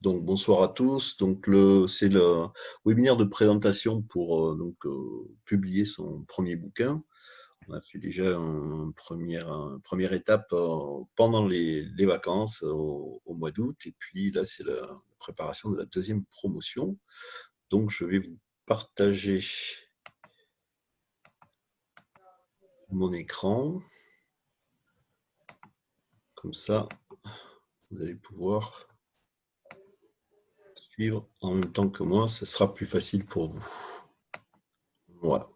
Donc, bonsoir à tous. Donc, c'est le webinaire de présentation pour publier son premier bouquin. On a fait déjà une première étape pendant les vacances au mois d'août. Et puis là, c'est la préparation de la deuxième promotion. Donc, je vais vous partager mon écran. Comme ça, vous allez pouvoir suivre en même temps que moi. Ce sera plus facile pour vous. Voilà.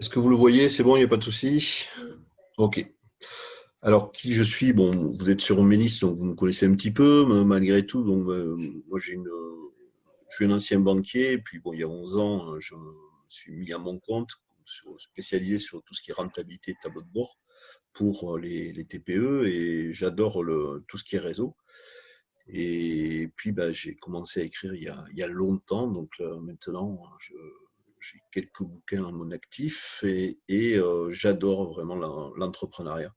Est-ce que vous le voyez? C'est bon, il n'y a pas de souci? Ok. Alors, qui je suis? Bon, vous êtes sur mes listes, donc vous me connaissez un petit peu, mais malgré tout. Donc, moi, je suis un ancien banquier, et puis bon, il y a 11 ans, je me suis mis à mon compte, spécialisé sur tout ce qui est rentabilité, tableau de bord pour les TPE, et j'adore tout ce qui est réseau. Et puis, j'ai commencé à écrire il y a longtemps, donc maintenant, j'ai quelques bouquins à mon actif, et j'adore vraiment l'entrepreneuriat.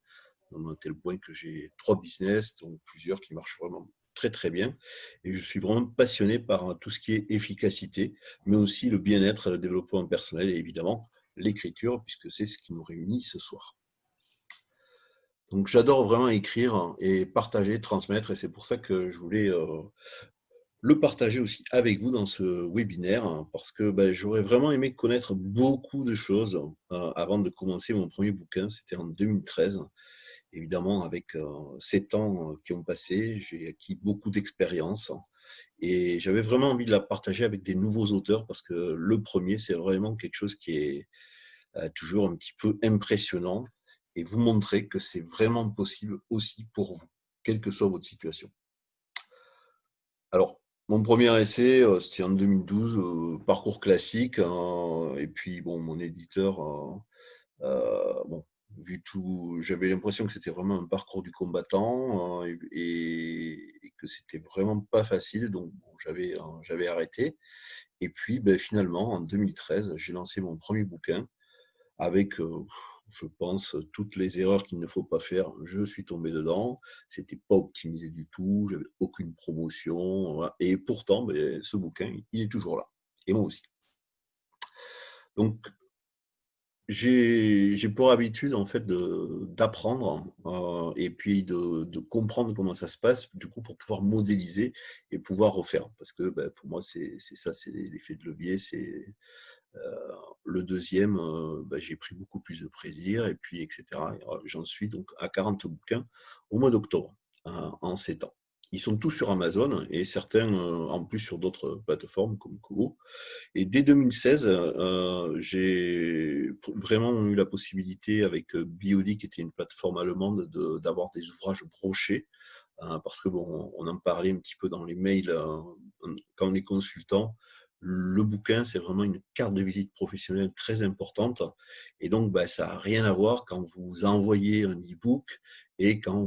À tel point que j'ai 3 business, donc plusieurs qui marchent vraiment très très bien. Et je suis vraiment passionné par tout ce qui est efficacité, mais aussi le bien-être, le développement personnel et évidemment l'écriture, puisque c'est ce qui nous réunit ce soir. Donc j'adore vraiment écrire et partager, transmettre, et c'est pour ça que je voulais le partager aussi avec vous dans ce webinaire, hein, parce que j'aurais vraiment aimé connaître beaucoup de choses avant de commencer mon premier bouquin. C'était en 2013. Évidemment, avec 7 ans qui ont passé, j'ai acquis beaucoup d'expérience et j'avais vraiment envie de la partager avec des nouveaux auteurs parce que le premier, c'est vraiment quelque chose qui est toujours un petit peu impressionnant et vous montrer que c'est vraiment possible aussi pour vous, quelle que soit votre situation. Alors, mon premier essai, c'était en 2012, parcours classique, hein, et puis bon, mon éditeur, bon, vu tout, j'avais l'impression que c'était vraiment un parcours du combattant et que c'était vraiment pas facile, donc bon, j'avais arrêté. Et puis, finalement, en 2013, j'ai lancé mon premier bouquin avec, je pense, toutes les erreurs qu'il ne faut pas faire. Je suis tombé dedans. C'était pas optimisé du tout. J'avais aucune promotion. Voilà. Et pourtant, ce bouquin, il est toujours là. Et moi aussi. Donc, j'ai pour habitude, en fait, d'apprendre et puis de comprendre comment ça se passe, du coup, pour pouvoir modéliser et pouvoir refaire. Parce que pour moi, c'est ça, c'est l'effet de levier, c'est le deuxième, j'ai pris beaucoup plus de plaisir et puis etc. Et j'en suis donc à 40 bouquins au mois d'octobre, en 7 ans. Ils sont tous sur Amazon et certains en plus sur d'autres plateformes comme Kobo. Et dès 2016, j'ai vraiment eu la possibilité avec Biodi, qui était une plateforme allemande, d'avoir des ouvrages brochés. Parce que bon, on en parlait un petit peu dans les mails quand on est consultant. Le bouquin, c'est vraiment une carte de visite professionnelle très importante. Et donc, ça n'a rien à voir quand vous envoyez un e-book et quand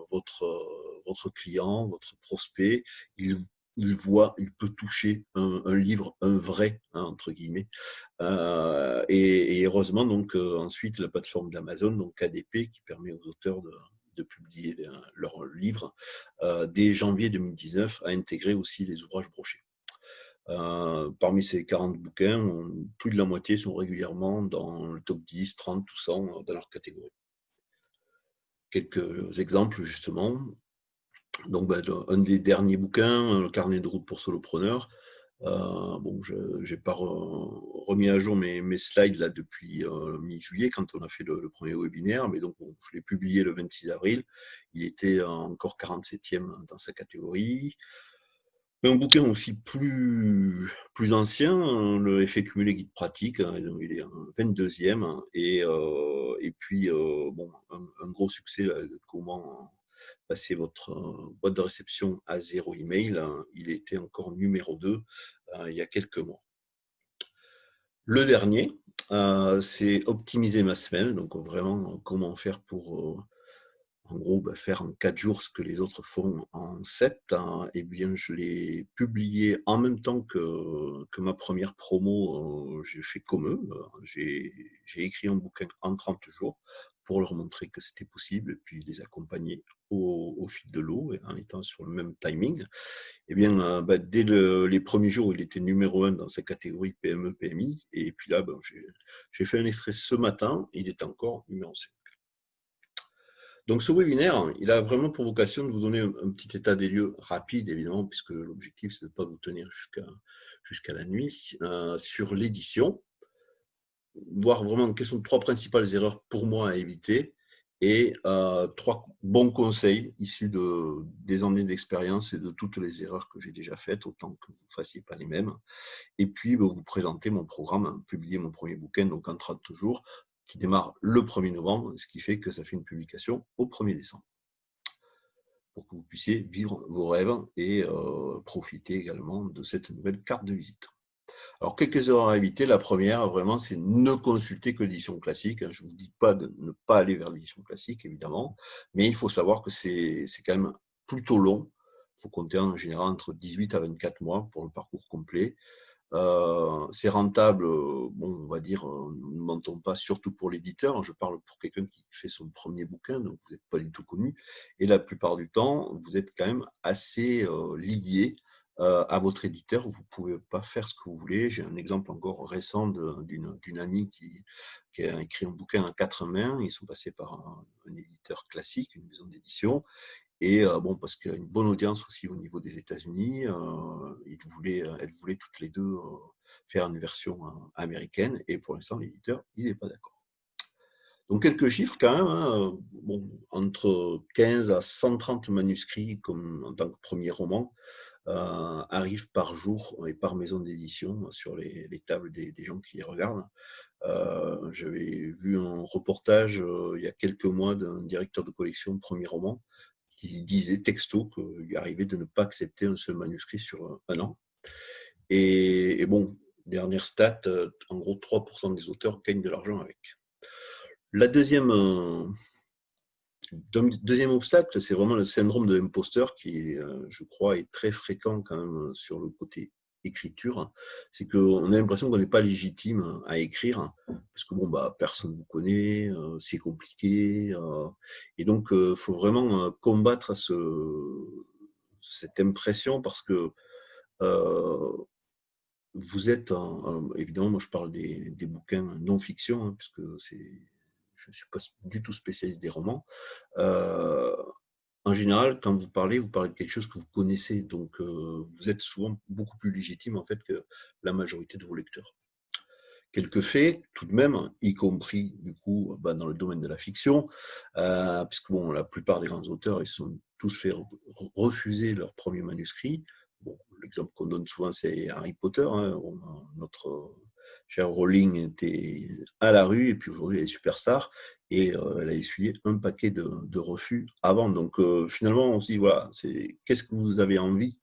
votre client, votre prospect, il, il voit, il peut toucher un livre, un vrai, hein, entre guillemets. Et heureusement, donc, ensuite, la plateforme d'Amazon, donc KDP, qui permet aux auteurs de publier leurs livres, dès janvier 2019, a intégré aussi les ouvrages brochés. Parmi ces 40 bouquins, plus de la moitié sont régulièrement dans le top 10, 30 ou 100 dans leur catégorie. Quelques exemples, justement. Donc, un des derniers bouquins, le carnet de route pour solopreneurs. Bon, je n'ai pas remis à jour mes slides là depuis mi-juillet quand on a fait le premier webinaire, mais donc bon, je l'ai publié le 26 avril. Il était encore 47e dans sa catégorie. Un bouquin aussi plus ancien, hein, le effet cumulé guide pratique, hein, il est en 22e. Et puis, bon, un gros succès, là, comment passer votre boîte de réception à 0 email. Hein, il était encore numéro 2 il y a quelques mois. Le dernier, c'est optimiser ma semaine. Donc, vraiment, comment faire pour en gros, faire en 4 jours ce que les autres font en 7, hein. Eh bien, je l'ai publié en même temps que ma première promo. J'ai fait comme eux. J'ai écrit un bouquin en 30 jours pour leur montrer que c'était possible et puis les accompagner au fil de l'eau, et en étant sur le même timing. Eh bien, dès les premiers jours, il était numéro 1 dans sa catégorie PME, PMI. Et puis là, j'ai fait un extrait ce matin, il est encore numéro 5. Donc ce webinaire, il a vraiment pour vocation de vous donner un petit état des lieux rapide, évidemment, puisque l'objectif, c'est de ne pas vous tenir jusqu'à la nuit, sur l'édition, voir vraiment quelles sont 3 principales erreurs pour moi à éviter, et 3 bons conseils issus des années d'expérience et de toutes les erreurs que j'ai déjà faites, autant que vous ne fassiez pas les mêmes. Et puis, vous présenter mon programme, publier mon premier bouquin, donc en 30 jours, qui démarre le 1er novembre, ce qui fait que ça fait une publication au 1er décembre, pour que vous puissiez vivre vos rêves et profiter également de cette nouvelle carte de visite. Alors, quelques erreurs à éviter. La première, vraiment, c'est ne consulter que l'édition classique. Je ne vous dis pas de ne pas aller vers l'édition classique, évidemment, mais il faut savoir que c'est quand même plutôt long. Il faut compter en général entre 18 à 24 mois pour le parcours complet. C'est rentable, bon, on va dire, ne mentons pas, surtout pour l'éditeur. Je parle pour quelqu'un qui fait son premier bouquin, donc vous n'êtes pas du tout connu. Et la plupart du temps, vous êtes quand même assez lié à votre éditeur. Vous ne pouvez pas faire ce que vous voulez. J'ai un exemple encore récent d'une amie qui a écrit un bouquin à 4 mains. Ils sont passés par un éditeur classique, une maison d'édition. Et bon, parce qu'il y a une bonne audience aussi au niveau des États-Unis, elles voulaient toutes les deux faire une version américaine, et pour l'instant, l'éditeur, il n'est pas d'accord. Donc, quelques chiffres quand même, hein, bon, entre 15 à 130 manuscrits comme en tant que premier roman arrivent par jour et par maison d'édition sur les tables des gens qui les regardent. J'avais vu un reportage il y a quelques mois d'un directeur de collection premier roman qui disait texto qu'il lui arrivait de ne pas accepter un seul manuscrit sur un an. Et bon, dernière stat, en gros 3% des auteurs gagnent de l'argent avec. La deuxième obstacle, c'est vraiment le syndrome de l'imposteur qui, je crois, est très fréquent quand même sur le côté écriture. C'est qu'on a l'impression qu'on n'est pas légitime à écrire parce que bon, personne ne vous connaît, c'est compliqué. Et donc, il faut vraiment combattre cette impression, parce que vous êtes, évidemment, moi je parle des bouquins non-fiction, hein, puisque je ne suis pas du tout spécialiste des romans. En général, quand vous parlez de quelque chose que vous connaissez, donc vous êtes souvent beaucoup plus légitime en fait que la majorité de vos lecteurs. Quelques faits, tout de même, y compris du coup dans le domaine de la fiction, puisque bon, la plupart des grands auteurs, ils sont tous fait refuser leur premier manuscrit. Bon, l'exemple qu'on donne souvent, c'est Harry Potter. Hein. Notre chère Rowling était à la rue, et puis aujourd'hui elle est superstar, et elle a essuyé un paquet de refus avant. Donc finalement, on se dit, voilà, qu'est-ce que vous avez envie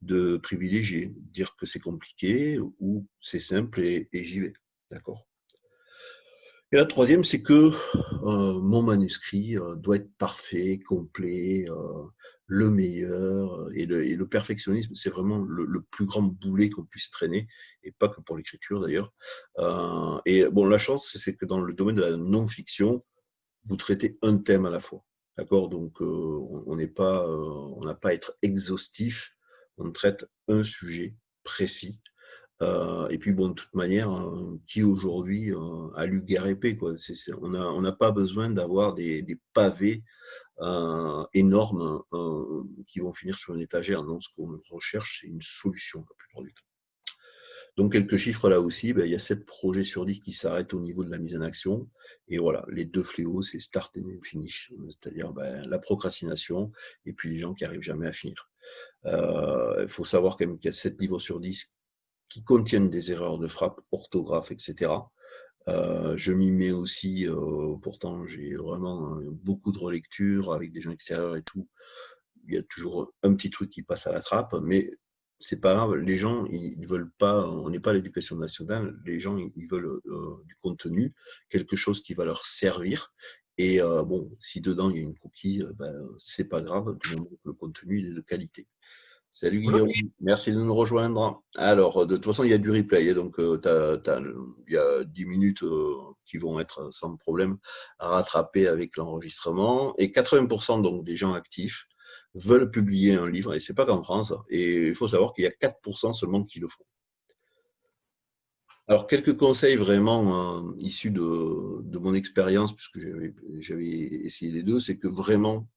de privilégier, dire que c'est compliqué ou c'est simple et j'y vais. D'accord. Et la troisième, c'est que mon manuscrit doit être parfait, complet, le meilleur. Et le perfectionnisme, c'est vraiment le plus grand boulet qu'on puisse traîner, et pas que pour l'écriture d'ailleurs. Et bon, la chance, c'est que dans le domaine de la non-fiction, vous traitez un thème à la fois. D'accord. Donc, on n'a pas à être exhaustif. On traite un sujet précis. Et puis, bon, de toute manière, qui aujourd'hui a lu Guerre et Paix, quoi. On n'a pas besoin d'avoir des pavés énormes qui vont finir sur une étagère. Non, ce qu'on recherche, c'est une solution la plupart du temps. Donc, quelques chiffres là aussi, il y a 7 projets sur 10 qui s'arrêtent au niveau de la mise en action. Et voilà, les 2 fléaux, c'est start and finish, c'est-à-dire la procrastination et puis les gens qui n'arrivent jamais à finir. Il faut savoir quand même qu'il y a 7 livres sur 10 qui contiennent des erreurs de frappe, orthographe, etc. Je m'y mets aussi, pourtant j'ai vraiment beaucoup de relectures avec des gens extérieurs et tout. Il y a toujours un petit truc qui passe à la trappe, mais c'est pas grave. Les gens, ils veulent pas, on n'est pas à l'éducation nationale, les gens, ils veulent du contenu, quelque chose qui va leur servir. Et bon, si dedans il y a une coquille, c'est pas grave, du moment que le contenu il est de qualité. Salut Bonjour. Guillaume, merci de nous rejoindre. Alors, de toute façon, il y a du replay, hein, donc il y a 10 minutes qui vont être sans problème rattrapées avec l'enregistrement. Et 80% donc, des gens actifs veulent publier un livre, et c'est pas qu'en France. Et il faut savoir qu'il y a 4% seulement qui le font. Alors, quelques conseils vraiment issus de mon expérience, puisque j'avais essayé les deux, c'est que vraiment,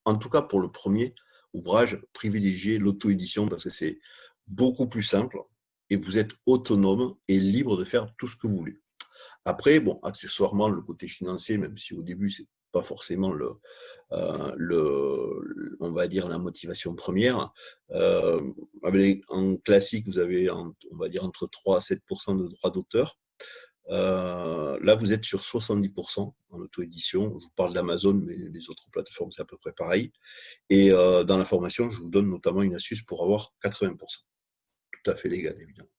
en tout cas pour le premier ouvrage, privilégiez l'auto-édition parce que c'est beaucoup plus simple et vous êtes autonome et libre de faire tout ce que vous voulez. Après, bon, accessoirement, le côté financier, même si au début, c'est pas forcément on va dire la motivation première. Euh, en classique, vous avez, on va dire, entre 3 à 7% de droits d'auteur. Là, vous êtes sur 70% en auto-édition. Je vous parle d'Amazon, mais les autres plateformes, c'est à peu près pareil. Et dans la formation, je vous donne notamment une astuce pour avoir 80%. Tout à fait légal, évidemment.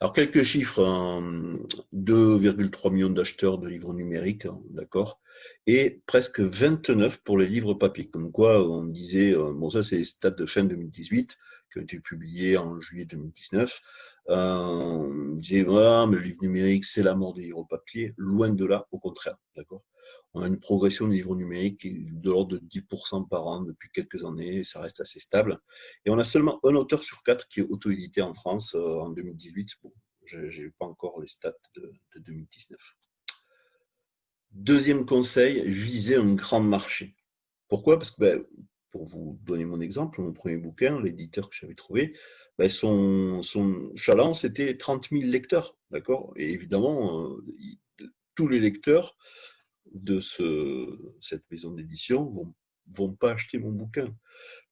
Alors, quelques chiffres, hein. 2,3 millions d'acheteurs de livres numériques, hein, d'accord, et presque 29 pour les livres papier. Comme quoi, on disait, bon, ça c'est les stats de fin 2018, qui ont été publiés en juillet 2019. On disait, ah, mais le livre numérique, c'est la mort des livres papier. Loin de là, au contraire, d'accord. On a une progression des livres numériques de l'ordre de 10% par an depuis quelques années, et ça reste assez stable. Et on a seulement un auteur sur 4 qui est auto-édité en France en 2018. Bon, je n'ai pas encore les stats de 2019. Deuxième conseil, visez un grand marché. Pourquoi? Parce que, pour vous donner mon exemple, mon premier bouquin, l'éditeur que j'avais trouvé, son chaland, c'était 30 000 lecteurs. D'accord? Et évidemment, tous les lecteurs de cette maison d'édition vont pas acheter mon bouquin.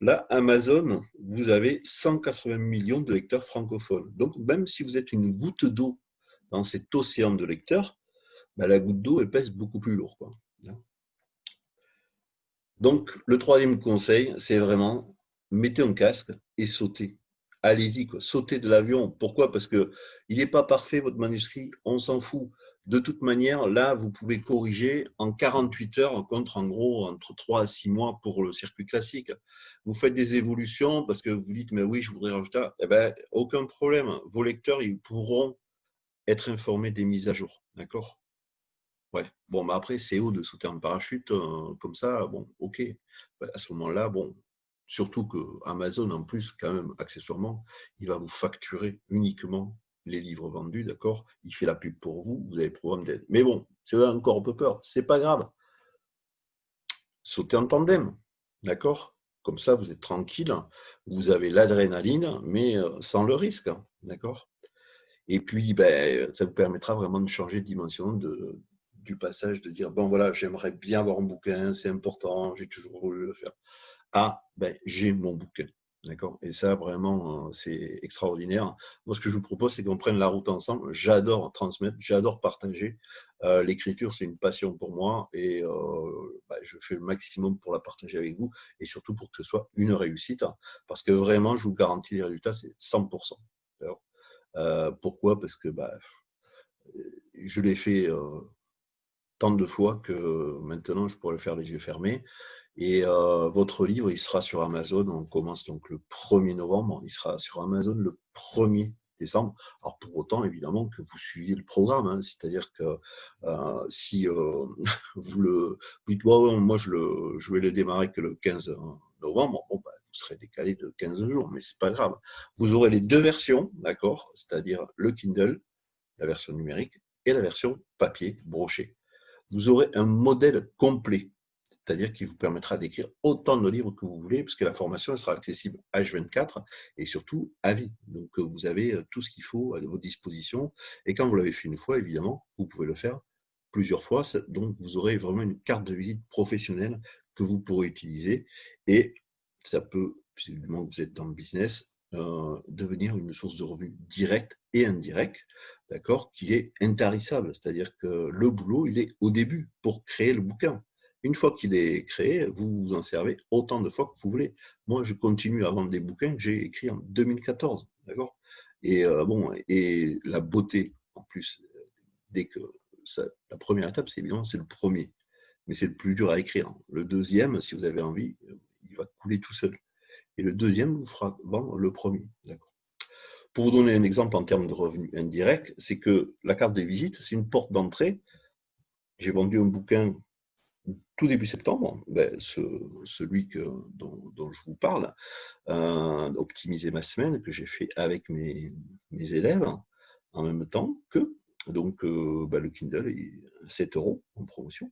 Là, Amazon, vous avez 180 millions de lecteurs francophones. Donc, même si vous êtes une goutte d'eau dans cet océan de lecteurs, la goutte d'eau, elle pèse beaucoup plus lourd, quoi. Donc, le troisième conseil, c'est vraiment mettez un casque et sautez. Allez-y, quoi. Sautez de l'avion. Pourquoi? Parce que il n'est pas parfait, votre manuscrit, on s'en fout. De toute manière, là, vous pouvez corriger en 48 heures contre, en gros, entre 3 à 6 mois pour le circuit classique. Vous faites des évolutions parce que vous dites, mais oui, je voudrais rajouter. Eh ben, aucun problème. Vos lecteurs, ils pourront être informés des mises à jour. D'accord? Ouais. Bon, mais après, c'est haut de sauter en parachute comme ça. Bon, ok. À ce moment-là, bon, surtout que Amazon, en plus, quand même, accessoirement, il va vous facturer uniquement les livres vendus, d'accord? Il fait la pub pour vous, vous avez le programme d'aide. Mais bon, c'est encore un peu peur. C'est pas grave. Sautez en tandem, d'accord? Comme ça, vous êtes tranquille. Vous avez l'adrénaline, mais sans le risque, d'accord? Et puis, ça vous permettra vraiment de changer de dimension du passage, de dire, bon voilà, j'aimerais bien avoir un bouquin, c'est important, j'ai toujours voulu le faire. Ah, j'ai mon bouquin. D'accord? Et ça, vraiment, c'est extraordinaire. Moi, ce que je vous propose, c'est qu'on prenne la route ensemble. J'adore transmettre, j'adore partager. L'écriture, c'est une passion pour moi et je fais le maximum pour la partager avec vous et surtout pour que ce soit une réussite. Parce que vraiment, je vous garantis les résultats, c'est 100%. Pourquoi? Parce que je l'ai fait tant de fois que maintenant, je pourrais le faire les yeux fermés. Et votre livre, il sera sur Amazon. On commence donc le 1er novembre. Il sera sur Amazon le 1er décembre. Alors pour autant, évidemment, que vous suiviez le programme. Hein. C'est-à-dire que si vous dites, bon, moi, je vais le démarrer que le 15 novembre, bon, vous serez décalé de 15 jours, mais c'est pas grave. Vous aurez les deux versions, d'accord? C'est-à-dire le Kindle, la version numérique, et la version papier, broché. Vous aurez un modèle complet, c'est-à-dire qui vous permettra d'écrire autant de livres que vous voulez, puisque la formation sera accessible H24 et surtout à vie. Donc vous avez tout ce qu'il faut à votre disposition. Et quand vous l'avez fait une fois, évidemment, vous pouvez le faire plusieurs fois. Donc vous aurez vraiment une carte de visite professionnelle que vous pourrez utiliser. Et ça peut, si vous êtes dans le business, devenir une source de revenus directe et indirecte, d'accord, qui est intarissable. C'est-à-dire que le boulot, il est au début pour créer le bouquin. Une fois qu'il est créé, vous vous en servez autant de fois que vous voulez. Moi, je continue à vendre des bouquins que j'ai écrits en 2014, d'accord. Et et la beauté, en plus, dès que la première étape, c'est évidemment, c'est le premier, mais c'est le plus dur à écrire. Le deuxième, si vous avez envie, il va couler tout seul. et le deuxième vous fera vendre le premier. Pour vous donner un exemple en termes de revenus indirects, c'est que la carte de visite, c'est une porte d'entrée. J'ai vendu un bouquin tout début septembre, celui dont je vous parle, Optimiser ma semaine, que j'ai fait avec mes élèves en même temps que. Donc, le Kindle est à 7 € en promotion.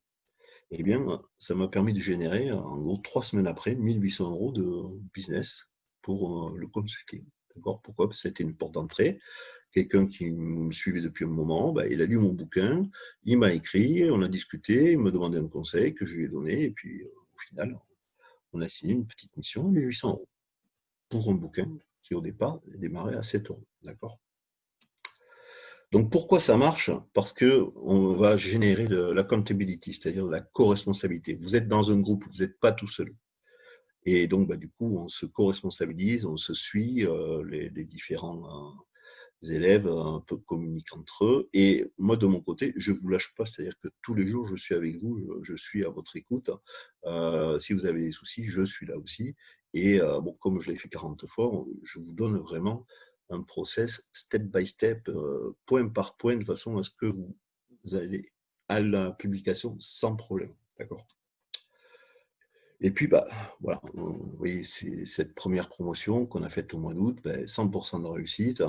Eh bien, ça m'a permis de générer, en gros, 3 semaines après, 1800 € de business pour le consulting. D'accord? Pourquoi? Parce que c'était une porte d'entrée. Quelqu'un qui me suivait depuis un moment, il a lu mon bouquin, il m'a écrit, on a discuté, il me demandait un conseil que je lui ai donné, et puis au final, on a signé une petite mission, 1800 € pour un bouquin qui, au départ, démarrait à 7 €. D'accord? Donc, pourquoi ça marche? Parce qu'on va générer de l'accountability, c'est-à-dire de la co-responsabilité. Vous êtes dans un groupe, vous n'êtes pas tout seul. Et donc, du coup, on se co-responsabilise, on se suit, les différents élèves un peu communiquent entre eux. Et moi, de mon côté, je ne vous lâche pas, c'est-à-dire que tous les jours, je suis avec vous, je suis à votre écoute. Si vous avez des soucis, je suis là aussi. Et comme je l'ai fait 40 fois, je vous donne vraiment un process step by step, point par point, de façon à ce que vous allez à la publication sans problème. D'accord? Et puis, voilà, vous voyez, c'est cette première promotion qu'on a faite au mois d'août, 100% de réussite.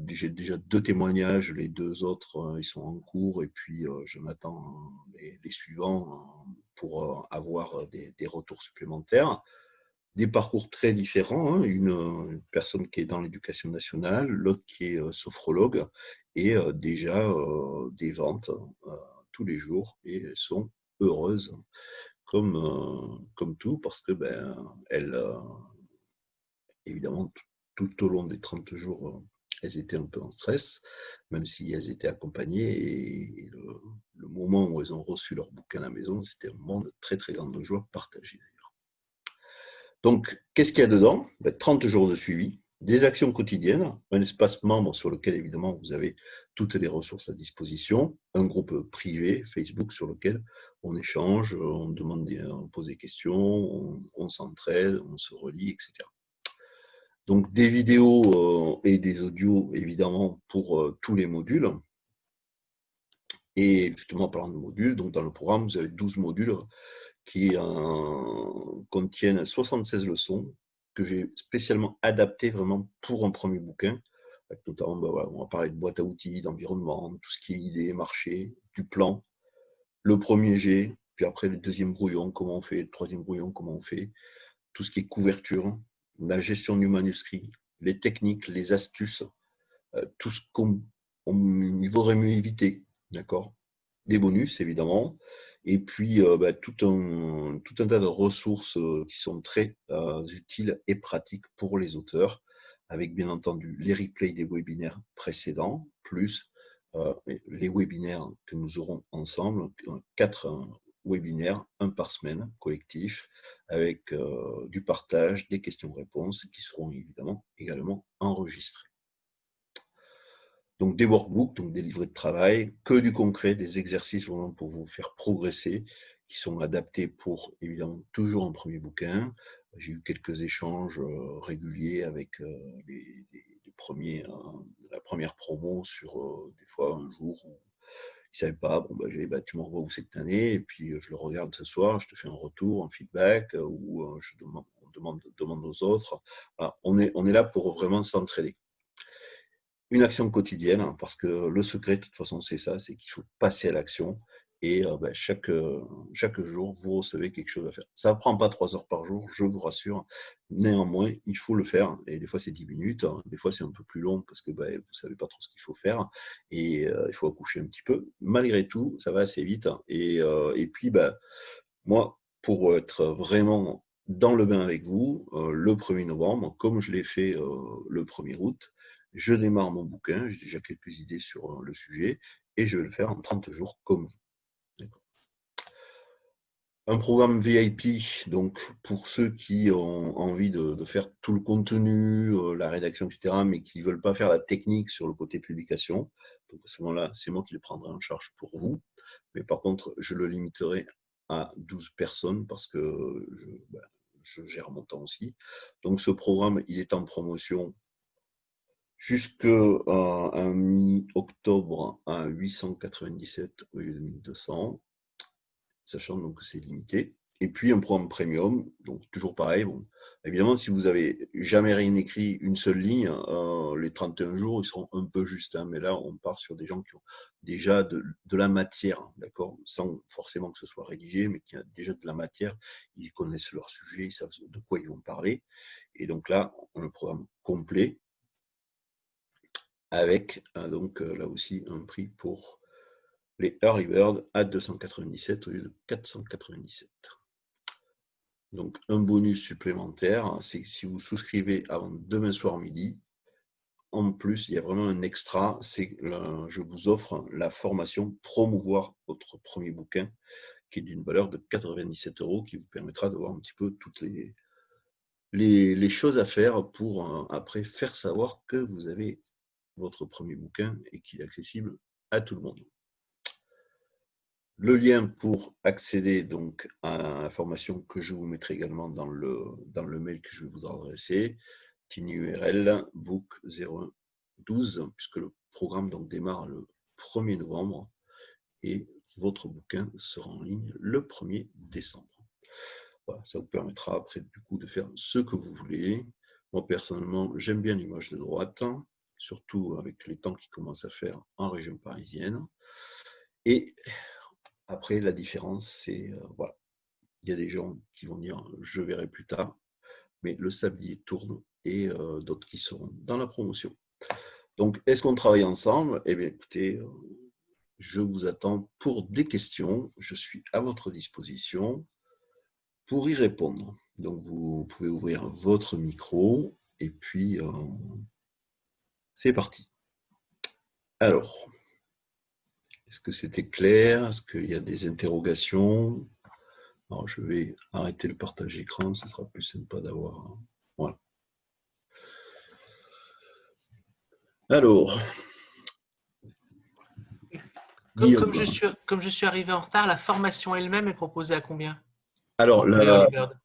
J'ai déjà 2 témoignages, les 2 autres, ils sont en cours, et puis je m'attends les suivants pour avoir des retours supplémentaires. Des parcours très différents, hein, une personne qui est dans l'éducation nationale, l'autre qui est sophrologue, et déjà des ventes tous les jours, et elles sont heureuses comme tout, parce que elles, évidemment, tout au long des 30 jours, elles étaient un peu en stress, même si elles étaient accompagnées, et le moment où elles ont reçu leur bouquin à la maison, c'était un moment de très très grande joie partagée. Donc, qu'est-ce qu'il y a dedans? 30 jours de suivi, des actions quotidiennes, un espace membre sur lequel, évidemment, vous avez toutes les ressources à disposition, un groupe privé, Facebook, sur lequel on échange, on pose des questions, on s'entraide, on se relie, etc. Donc, des vidéos et des audios, évidemment, pour tous les modules. Et justement, parlant de modules, donc dans le programme, vous avez 12 modules qui contiennent 76 leçons que j'ai spécialement adaptées vraiment pour un premier bouquin. Notamment, voilà, on va parler de boîte à outils, d'environnement, tout ce qui est idée, marché, du plan, le premier jet, puis après le deuxième brouillon, comment on fait, le troisième brouillon, comment on fait, tout ce qui est couverture, la gestion du manuscrit, les techniques, les astuces, tout ce il vaudrait mieux éviter, d'accord? Des bonus, évidemment, et puis tout un tas de ressources qui sont très utiles et pratiques pour les auteurs, avec bien entendu les replays des webinaires précédents, plus les webinaires que nous aurons ensemble, 4 webinaires, un par semaine, collectif, avec du partage, des questions-réponses, qui seront évidemment également enregistrés. Donc des workbooks, donc des livrets de travail, que du concret, des exercices vraiment pour vous faire progresser, qui sont adaptés pour, évidemment, toujours un premier bouquin. J'ai eu quelques échanges réguliers avec les premiers, la première promo sur des fois un jour où ils ne savaient pas, j'ai dit, tu m'envoies où cette année, et puis je le regarde ce soir, je te fais un retour, un feedback, ou on demande aux autres. Voilà, on est là pour vraiment s'entraider. Une action quotidienne, hein, parce que le secret, de toute façon, c'est ça, c'est qu'il faut passer à l'action, et chaque jour, vous recevez quelque chose à faire. Ça ne prend pas 3 heures par jour, je vous rassure. Néanmoins, il faut le faire, et des fois c'est 10 minutes, hein, des fois c'est un peu plus long, parce que vous ne savez pas trop ce qu'il faut faire, et il faut accoucher un petit peu. Malgré tout, ça va assez vite, et puis, moi, pour être vraiment dans le bain avec vous, le 1er novembre, comme je l'ai fait le 1er août, je démarre mon bouquin, j'ai déjà quelques idées sur le sujet, et je vais le faire en 30 jours comme vous. D'accord. Un programme VIP, donc pour ceux qui ont envie de faire tout le contenu, la rédaction, etc., mais qui ne veulent pas faire la technique sur le côté publication. Donc à ce moment-là, c'est moi qui le prendrai en charge pour vous. Mais par contre, je le limiterai à 12 personnes, parce que je gère mon temps aussi. Donc ce programme, il est en promotion jusqu'à mi-octobre à 897 au lieu de 1200, sachant donc que c'est limité. Et puis un programme premium, donc toujours pareil. Bon, évidemment, si vous n'avez jamais rien écrit, une seule ligne, les 31 jours, ils seront un peu justes. Hein, mais là, on part sur des gens qui ont déjà de la matière, d'accord, sans forcément que ce soit rédigé, mais qui ont déjà de la matière. Ils connaissent leur sujet, ils savent de quoi ils vont parler. Et donc là, on a un programme complet avec donc là aussi un prix pour les Early Bird à 297 au lieu de 497. Donc un bonus supplémentaire, c'est que si vous souscrivez avant demain soir midi, en plus il y a vraiment un extra, c'est je vous offre la formation Promouvoir votre premier bouquin qui est d'une valeur de 97 € qui vous permettra de voir un petit peu toutes les choses à faire pour après faire savoir que vous avez votre premier bouquin et qu'il est accessible à tout le monde. Le lien pour accéder donc à la formation que je vous mettrai également dans le mail que je vais vous adresser, TinyURL book 0112, puisque le programme donc démarre le 1er novembre et votre bouquin sera en ligne le 1er décembre. Voilà, ça vous permettra après du coup de faire ce que vous voulez. Moi personnellement, j'aime bien l'image de droite, surtout avec les temps qui commencent à faire en région parisienne. Et après, la différence, c'est, voilà, il y a des gens qui vont dire « je verrai plus tard », mais le sablier tourne et d'autres qui seront dans la promotion. Donc, est-ce qu'on travaille ensemble? Eh bien, écoutez, je vous attends pour des questions. Je suis à votre disposition pour y répondre. Donc, vous pouvez ouvrir votre micro et puis c'est parti. Alors, est-ce que c'était clair? Est-ce qu'il y a des interrogations? Alors, je vais arrêter le partage écran, ce sera plus sympa d'avoir. Voilà. Alors, Comme je suis arrivé en retard, la formation elle-même est proposée à combien? alors Pour l'Early Bird.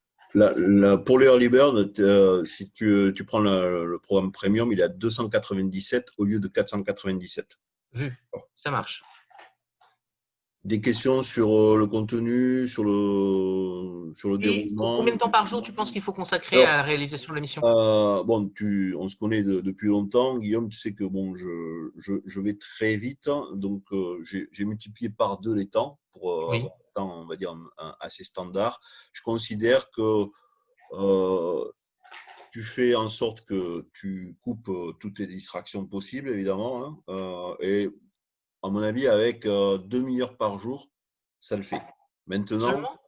pour le Early Bird, si tu prends le programme Premium, il est à 297 au lieu de 497. Vu, ça marche. Des questions sur le contenu, sur le Et déroulement? combien de temps par jour tu penses qu'il faut consacrer Alors, à la réalisation de la mission? bon, on se connaît depuis longtemps. Guillaume, tu sais que bon, je vais très vite. Donc, j'ai multiplié par 2 les temps pour Oui. avoir un temps, on va dire, assez standard. Je considère que tu fais en sorte que tu coupes toutes les distractions possibles, évidemment. Hein, et à mon avis, avec 1/2 heure par jour, ça le fait. Maintenant, Seulement?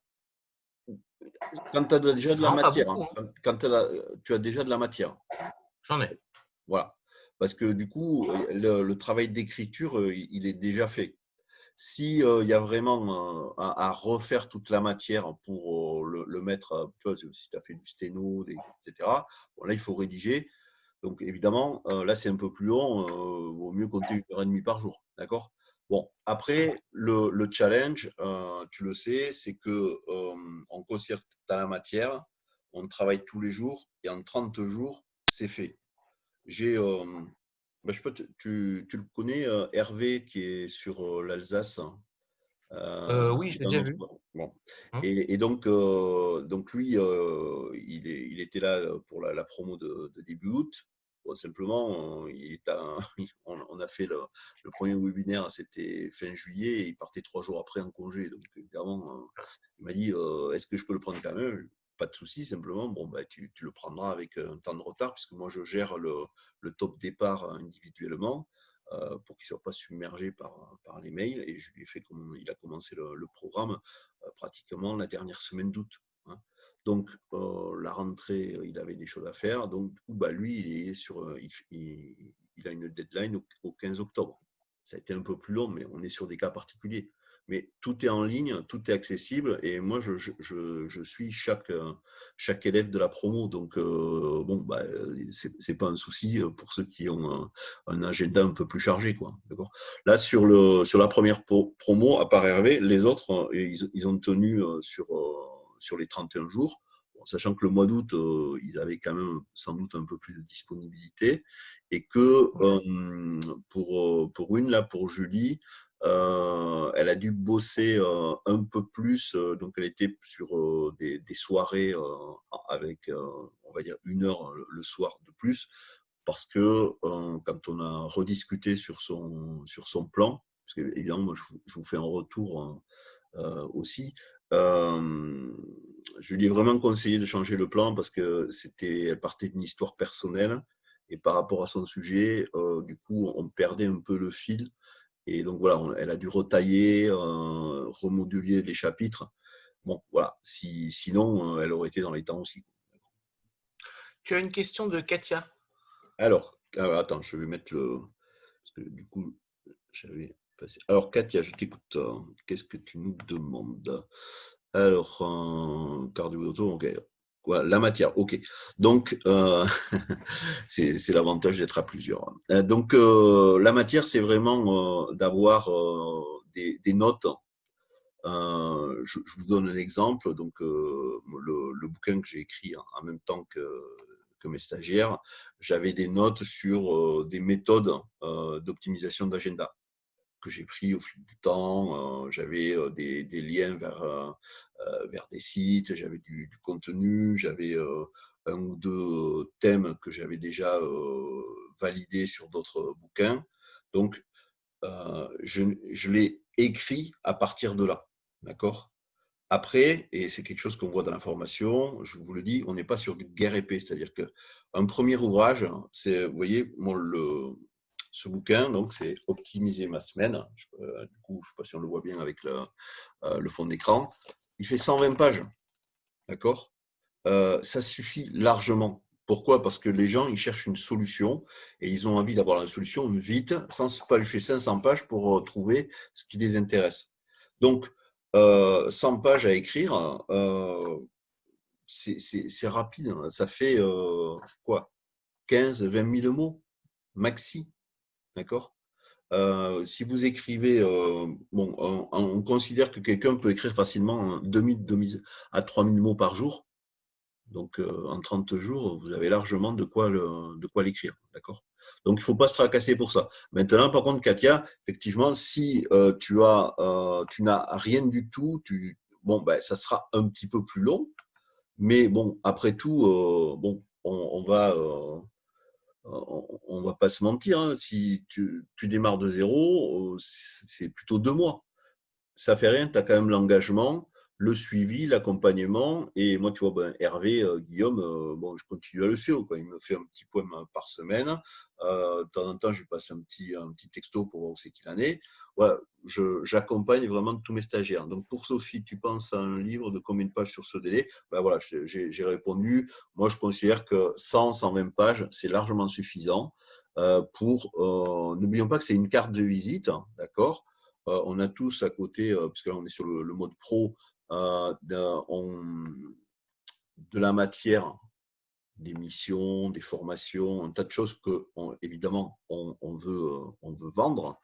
quand tu as déjà C'est de la vraiment pas matière, beaucoup, hein, hein. quand tu as déjà de la matière, J'en ai. voilà. Parce que du coup, le travail d'écriture, il est déjà fait. Si il y a vraiment à refaire toute la matière pour le mettre, tu vois, si tu as fait du sténo, etc., bon, là, il faut rédiger. Donc, évidemment, là, c'est un peu plus long. Vaut mieux compter 1h30 par jour. D'accord? Bon, après, le challenge, tu le sais, c'est que on considère que tu as la matière, on travaille tous les jours et en 30 jours, c'est fait. J'ai, bah, je sais pas, tu le connais, Hervé, qui est sur l'Alsace, Oui, je l'ai dans déjà notre. vu. Bon. Hein. Et donc lui, il était là pour la promo de début août. Bon, simplement, on a fait le premier webinaire, c'était fin juillet, et il partait 3 jours après en congé. Donc, évidemment, il m'a dit est-ce que je peux le prendre quand même? Pas de souci, simplement, bon, bah, tu le prendras avec un temps de retard, puisque moi, je gère le top départ individuellement pour qu'il ne soit pas submergé par les mails. Et je lui ai fait comme il a commencé le programme pratiquement la dernière semaine d'août. Hein. Donc, la rentrée, il avait des choses à faire. Donc, du coup, bah, lui, il a une deadline au 15 octobre. Ça a été un peu plus long, mais on est sur des cas particuliers. Mais tout est en ligne, tout est accessible, et moi, je suis chaque élève de la promo. Donc, bon, bah, c'est pas un souci pour ceux qui ont un agenda un peu plus chargé, quoi. D'accord. Là, sur la première promo, à part Hervé, les autres, ils ont tenu sur les 31 jours. sachant que le mois d'août, ils avaient quand même sans doute un peu plus de disponibilité et que pour une, là, pour Julie, elle a dû bosser un peu plus, donc elle était sur des soirées avec, on va dire, 1 heure le soir de plus, parce que quand on a rediscuté sur son plan, parce que évidemment, moi, je vous fais un retour aussi, je lui ai vraiment conseillé de changer le plan parce que elle partait d'une histoire personnelle et par rapport à son sujet, du coup, on perdait un peu le fil. Et donc voilà, elle a dû retailler, remoduler les chapitres. Bon, voilà, sinon, elle aurait été dans les temps aussi. Tu as une question de Katia. Alors, attends, je vais mettre le. Parce que du coup, j'avais passé. Alors, Katia, je t'écoute. Qu'est-ce que tu nous demandes? Alors, cardio auto, ok. Voilà, la matière, ok. Donc, c'est l'avantage d'être à plusieurs. Donc, la matière, c'est vraiment d'avoir des notes. Je vous donne un exemple. Donc, le bouquin que j'ai écrit en même temps que mes stagiaires, j'avais des notes sur des méthodes d'optimisation d'agenda que j'ai pris au fil du temps. J'avais des liens vers des sites, j'avais du contenu, j'avais un ou deux thèmes que j'avais déjà validés sur d'autres bouquins. Donc, je l'ai écrit à partir de là. D'accord? Après, et c'est quelque chose qu'on voit dans la formation, je vous le dis, on n'est pas sur guerre épée. C'est-à-dire qu'un premier ouvrage, c'est, vous voyez, ce bouquin, donc c'est Optimiser ma semaine. Du coup, je ne sais pas si on le voit bien avec le fond d'écran. Il fait 120 pages. D'accord? Ça suffit largement. Pourquoi? Parce que les gens, ils cherchent une solution et ils ont envie d'avoir la solution vite, sans se palucher 500 pages pour trouver ce qui les intéresse. Donc, 100 pages à écrire, c'est rapide. Ça fait quoi? 15, 20 000 mots maxi. D'accord? Si vous écrivez, bon, on considère que quelqu'un peut écrire facilement 2000 à 3000 mots par jour. Donc, en 30 jours, vous avez largement de quoi l'écrire. D'accord? Donc, il ne faut pas se tracasser pour ça. Maintenant, par contre, Katia, effectivement, si tu n'as rien du tout, bon, ben, ça sera un petit peu plus long. Mais bon, après tout, bon, on va pas se mentir, hein. Si tu démarres de zéro, c'est plutôt 2 mois. Ça fait rien, tu as quand même l'engagement, le suivi, l'accompagnement. Et moi, tu vois, ben, Hervé, Guillaume, bon, je continue à le suivre, quoi. Il me fait un petit point par semaine. De temps en temps, je lui passe un petit texto pour voir où c'est qu'il en est. Voilà, j'accompagne vraiment tous mes stagiaires. Donc, pour Sophie, tu penses à un livre de combien de pages sur ce délai? Ben voilà, j'ai répondu. Moi, je considère que 120 pages, c'est largement suffisant n'oublions pas que c'est une carte de visite, hein, d'accord? On a tous à côté, puisque là on est sur le mode pro, de la matière, des missions, des formations, un tas de choses que, évidemment, on veut vendre.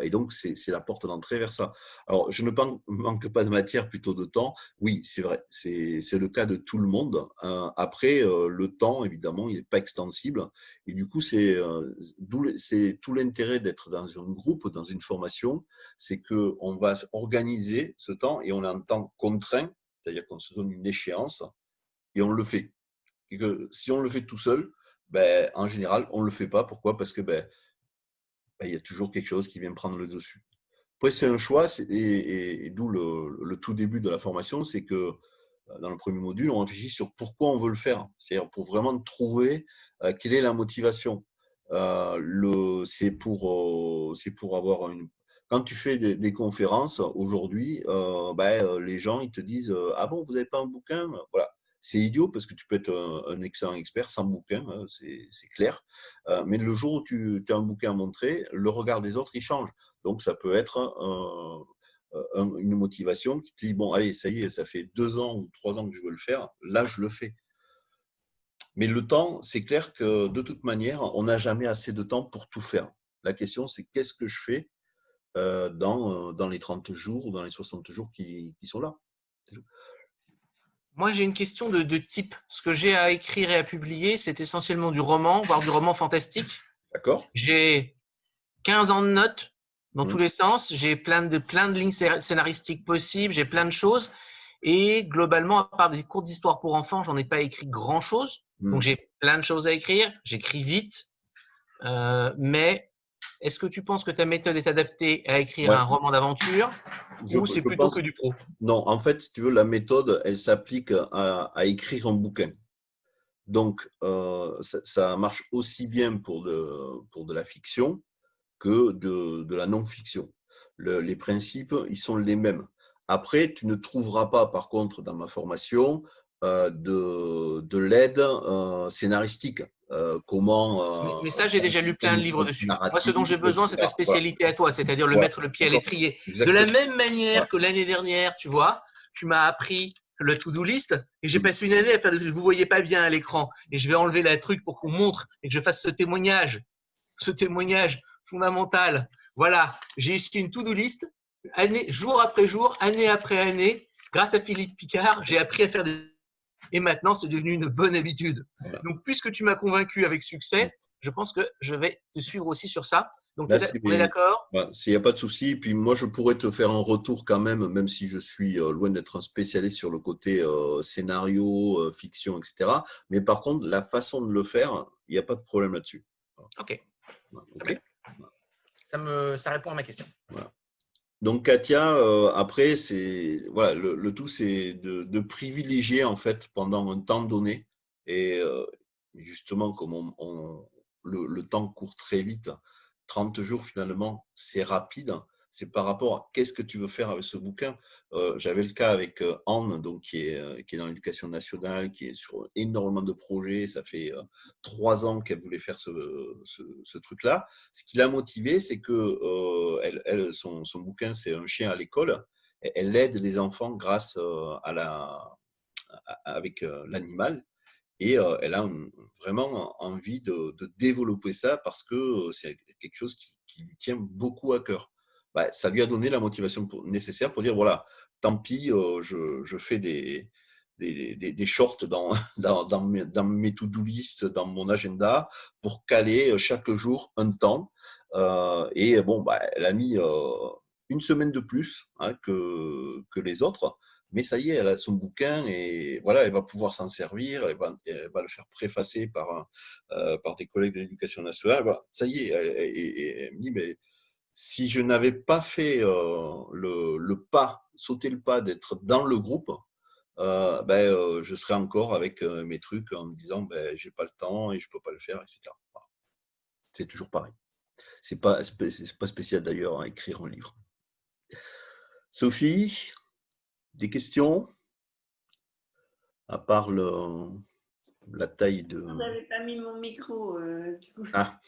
Et donc, c'est la porte d'entrée vers ça. Alors, je ne manque pas de matière, plutôt de temps. Oui, c'est vrai, c'est le cas de tout le monde. Après, le temps, évidemment, il n'est pas extensible. Et du coup, c'est tout l'intérêt d'être dans un groupe, dans une formation, c'est qu'on va organiser ce temps et on a un temps contraint, c'est-à-dire qu'on se donne une échéance et on le fait. Et que si on le fait tout seul, ben, en général, on ne le fait pas. Pourquoi? Parce que il y a toujours quelque chose qui vient prendre le dessus. Après, c'est un choix, et d'où le tout début de la formation, c'est que dans le premier module, on réfléchit sur pourquoi on veut le faire. C'est-à-dire pour vraiment trouver quelle est la motivation. C'est pour avoir une. Quand tu fais des conférences aujourd'hui, les gens ils te disent ah bon, vous n'avez pas un bouquin? Voilà. C'est idiot parce que tu peux être un excellent expert sans bouquin, hein, c'est clair. Mais le jour où tu as un bouquin à montrer, le regard des autres il change. Donc ça peut être une motivation qui te dit bon allez, ça y est, ça fait 2 ans ou 3 ans que je veux le faire, là je le fais. Mais le temps, c'est clair que de toute manière, on n'a jamais assez de temps pour tout faire. La question, c'est qu'est-ce que je fais dans les 30 jours ou dans les 60 jours qui sont là. Moi, j'ai une question de type. Ce que j'ai à écrire et à publier, c'est essentiellement du roman, voire du roman fantastique. D'accord? J'ai 15 ans de notes dans tous Hum, les sens. J'ai plein de lignes scénaristiques possibles. J'ai plein de choses. Et globalement, à part des cours d'histoire pour enfants, j'en ai pas écrit grand-chose. Donc, hum. j'ai plein de choses à écrire. J'écris vite. Mais est-ce que tu penses que ta méthode est adaptée à écrire Ouais, un roman d'aventure je, ou c'est je plutôt que pense. du pro? Non, en fait, si tu veux, la méthode, elle s'applique à écrire un bouquin. Donc, ça marche aussi bien pour de la fiction que de la non-fiction. Les principes, ils sont les mêmes. Après, tu ne trouveras pas, par contre, dans ma formation, de l'aide scénaristique. Mais ça, j'ai déjà lu plein de livres dessus. Moi, ce Narrative, dont j'ai besoin, c'est ta etc. Voilà. spécialité à toi, c'est-à-dire le Ouais, mettre le pied à d'accord. l'étrier. De la Exactement. même Ouais. manière que l'année dernière, tu vois, tu m'as appris le to-do list et j'ai Mm. passé une année à faire vous voyez pas bien à l'écran et je vais enlever la truc pour qu'on montre et que je fasse ce témoignage fondamental. Voilà, j'ai ici une to-do list, jour après jour, année après année, grâce à Philippe Picard, j'ai appris à faire des et maintenant c'est devenu une bonne habitude. Voilà. Donc, puisque tu m'as convaincu avec succès, je pense que je vais te suivre aussi sur ça. Donc, Là, on est d'accord? il n'y a pas de souci. Puis moi, je pourrais te faire un retour quand même, même si je suis loin d'être un spécialiste sur le côté scénario, fiction, etc. Mais par contre, la façon de le faire, il n'y a pas de problème là-dessus. Ok, Voilà. très OK? bien. Ça répond à ma question. Voilà. Donc Katia, après, voilà, le tout, c'est de privilégier en fait pendant un temps donné. Et justement, comme le temps court très vite, 30 jours finalement, c'est rapide. C'est par rapport à qu'est-ce que tu veux faire avec ce bouquin. J'avais le cas avec Anne, donc, qui est dans l'éducation nationale, qui est sur énormément de projets. Ça fait 3 ans qu'elle voulait faire ce truc-là. Ce qui l'a motivée, c'est que son bouquin, c'est Un chien à l'école. Elle aide les enfants grâce avec l'animal. Et elle a vraiment envie de développer ça parce que c'est quelque chose qui lui tient beaucoup à cœur. Bah, ça lui a donné la motivation nécessaire pour dire, voilà, tant pis, je fais des shorts dans mes to-do list, dans mon agenda, pour caler chaque jour un temps. Et bon, bah, elle a mis une semaine de plus, hein, que les autres. Mais ça y est, elle a son bouquin et voilà, elle va pouvoir s'en servir, elle va le faire préfacer par des collègues de l'éducation nationale. Voilà, ça y est, elle me dit, mais si je n'avais pas fait le pas, sauter le pas d'être dans le groupe, je serais encore avec mes trucs en me disant, j'ai pas le temps et je peux pas le faire, etc. Voilà. C'est toujours pareil. C'est pas spécial d'ailleurs à écrire un livre. Sophie, des questions à part la taille de. Je n'avais pas mis mon micro, du coup. Ah,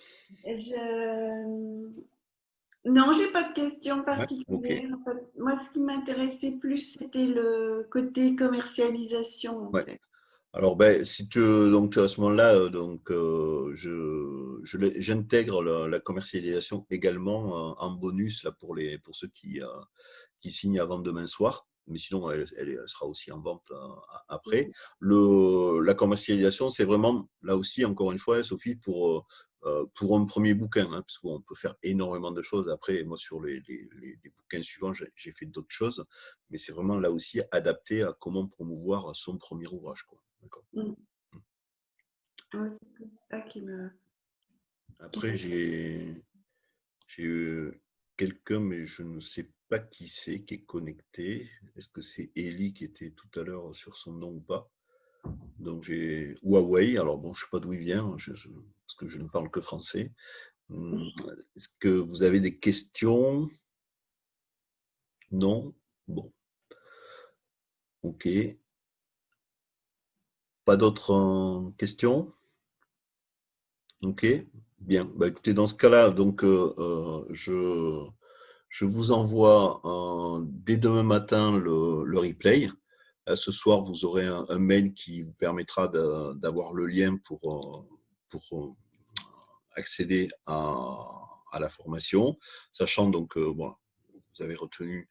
Non, j'ai pas de questions ouais, ok. particulières. En fait, moi, ce qui m'intéressait plus, c'était le côté commercialisation, en Ouais. fait. Alors, si tu, donc, à ce moment-là, j'intègre la commercialisation également en bonus là, pour ceux qui signent avant demain soir. Mais sinon, elle sera aussi en vente après. La commercialisation, c'est vraiment, là aussi, encore une fois, Sophie, pour un premier bouquin, hein, parce qu'on peut faire énormément de choses. Après, moi, sur les bouquins suivants, j'ai fait d'autres choses. Mais c'est vraiment là aussi adapté à comment promouvoir son premier ouvrage, quoi. D'accord. Mm. Ouais, c'est plus ça qui Après, j'ai eu quelqu'un, mais je ne sais pas qui c'est qui est connecté. Est-ce que c'est Ellie qui était tout à l'heure sur son nom ou pas? Donc j'ai Huawei. Alors bon, je ne sais pas d'où il vient, parce que je ne parle que français. Est-ce que vous avez des questions? Non? Bon, ok. Pas d'autres questions? Ok, bien. Écoutez, dans ce cas-là, donc je vous envoie dès demain matin le replay. Ce soir, vous aurez un mail qui vous permettra d'avoir le lien pour accéder à la formation, sachant donc bon, vous avez retenu,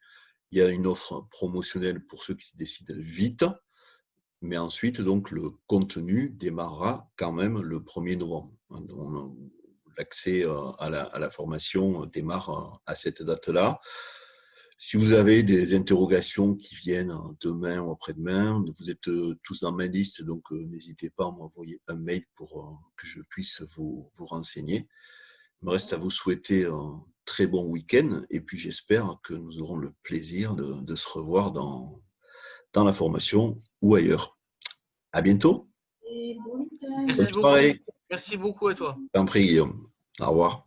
il y a une offre promotionnelle pour ceux qui se décident vite. Mais ensuite, donc, le contenu démarrera quand même le 1er novembre. L'accès à la formation démarre à cette date-là. Si vous avez des interrogations qui viennent demain ou après-demain, vous êtes tous dans ma liste, donc n'hésitez pas à m'envoyer un mail pour que je puisse vous renseigner. Il me reste à vous souhaiter un très bon week-end et puis j'espère que nous aurons le plaisir de se revoir dans la formation ou ailleurs. À bientôt. Et bon week-end. Merci Bonne soirée. beaucoup. Merci beaucoup à toi. Je t'en prie, Guillaume. Au revoir.